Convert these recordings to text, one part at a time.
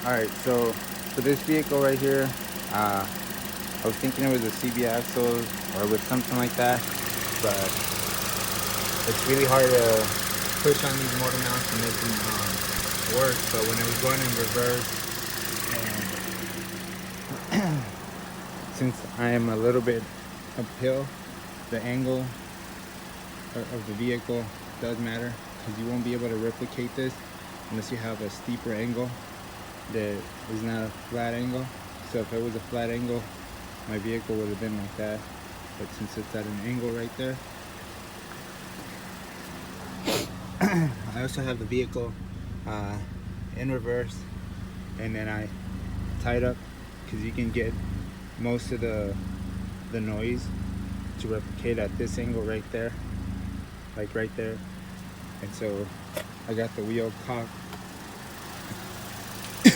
Alright, so for this vehicle right here, I was thinking it was a CB axles or with something like that, but it's really hard to push on these motor mounts to make them work. But when it was going in reverse, and since I am a little bit uphill, the angle of the vehicle does matter, because you won't be able to replicate this unless you have a steeper angle that is not a flat angle. So if it was a flat angle, my vehicle would have been like that, but since it's at an angle right there. I also have the vehicle in reverse, and then I tied up because you can get most of the noise to replicate at this angle right there, like right there. And so I got the wheel cocked and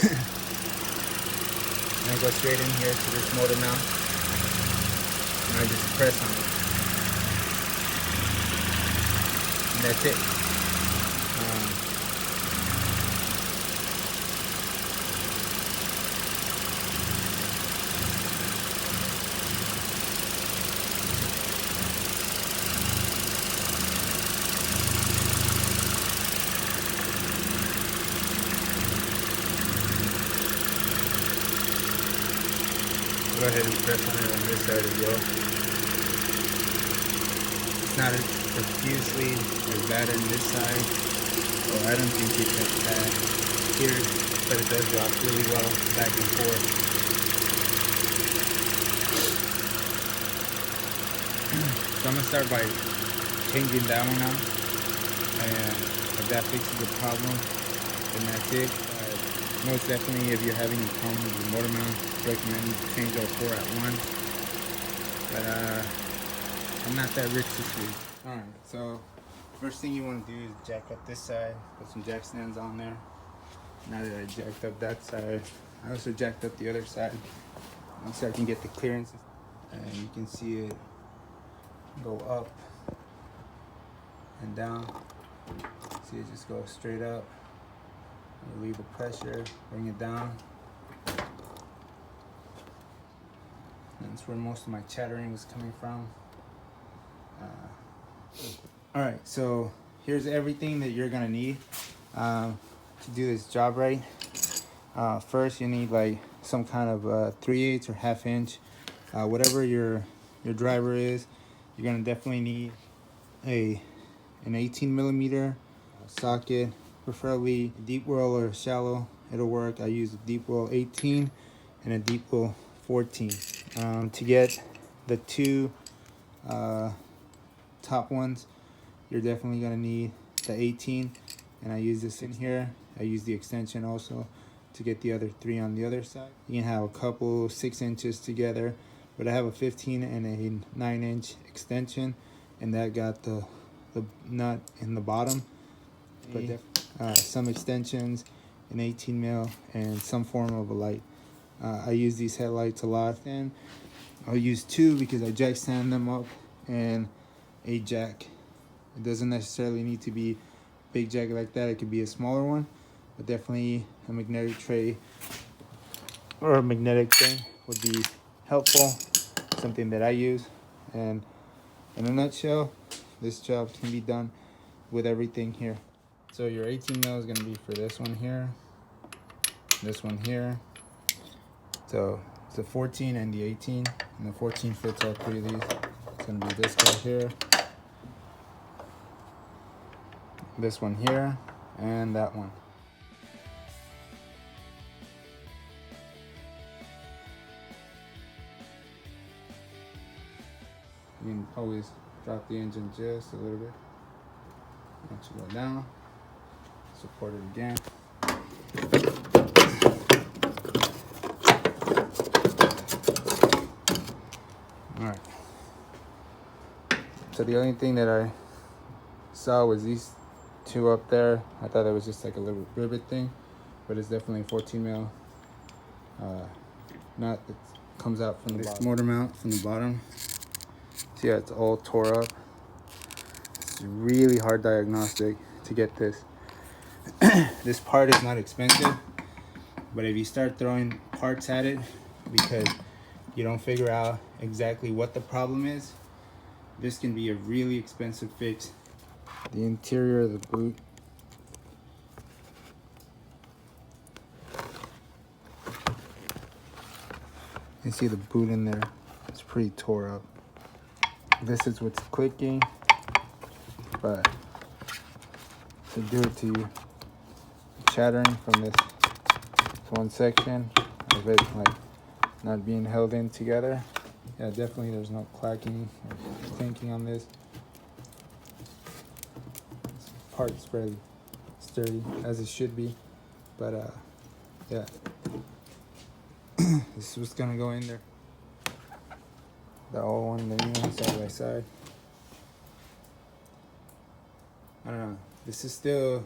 I go straight in here to this motor mount and I just press on it, and that's it. Go ahead and press on it on this side as well. It's not as profusely as bad on this side. Oh, I don't think it's as bad here, but it does drop really well back and forth. So I'm gonna start by changing that one out, and if that fixes the problem, then that's it. Most definitely, if you're having a problem with your motor mount, I recommend you change all four at once. But I'm not that rich this week. Alright, so first thing you want to do is jack up this side, put some jack stands on there. Now that I jacked up that side, I also jacked up the other side so I can get the clearance. And you can see it go up and down. See it just go straight up. Relieve the pressure, bring it down. That's where most of my chattering was coming from. Alright, so here's everything that you're gonna need to do this job right. First, you need like some kind of 3/8 or 1/2 inch, whatever your driver is. You're gonna definitely need an 18 millimeter socket, preferably deep well or shallow. It'll work. I use a deep well 18 and a deep well 14. To get the two top ones, you're definitely gonna need the 18, and I use this in here. I use the extension also to get the other 3 on the other side. You can have a couple 6 inches together, but I have a 15 and a 9-inch extension, and that got the nut in the bottom. But some extensions, an 18 mil, and some form of a light. I use these headlights a lot, and I'll use 2 because I jack stand them up, and a jack. It doesn't necessarily need to be a big jack like that. It could be a smaller one, but definitely a magnetic tray or a magnetic thing would be helpful. Something that I use. And in a nutshell, this job can be done with everything here. So your 18 mil is going to be for this one here, this one here. So it's the 14 and the 18, and the 14 fits all 3 of these. It's going to be this guy here, this one here, and that one. You can always drop the engine just a little bit. Once you go down, support it again. Alright. So the only thing that I saw was these 2 up there. I thought that was just like a little rivet thing, but it's definitely a 14 mil nut that comes out from the bottom. Motor mount from the bottom. See how it's all tore up? It's really hard diagnostic to get this. This part is not expensive, But if you start throwing parts at it because you don't figure out exactly what the problem is, this can be a really expensive fix. The interior of the boot. You see the boot in there, it's pretty tore up. This is what's clicking, but to do it to you, chattering from this one section of it like not being held in together. Yeah, definitely there's no clacking or clinking on this. This part's fairly sturdy, as it should be, but yeah. This is what's gonna go in there. The old one, the new one, side by side. I don't know. This is still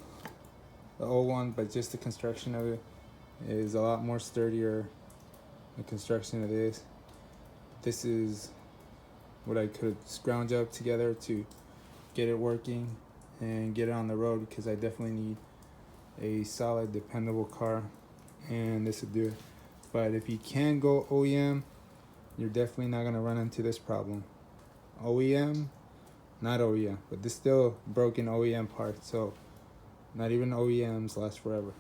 the old one, but just the construction of it is a lot more sturdier. The construction of this. This is what I could scrounge up together to get it working and get it on the road, because I definitely need a solid, dependable car, and this would do it. But if you can go OEM, you're definitely not gonna run into this problem. OEM, not OEM, but this still broken OEM parts, so not even OEMs last forever.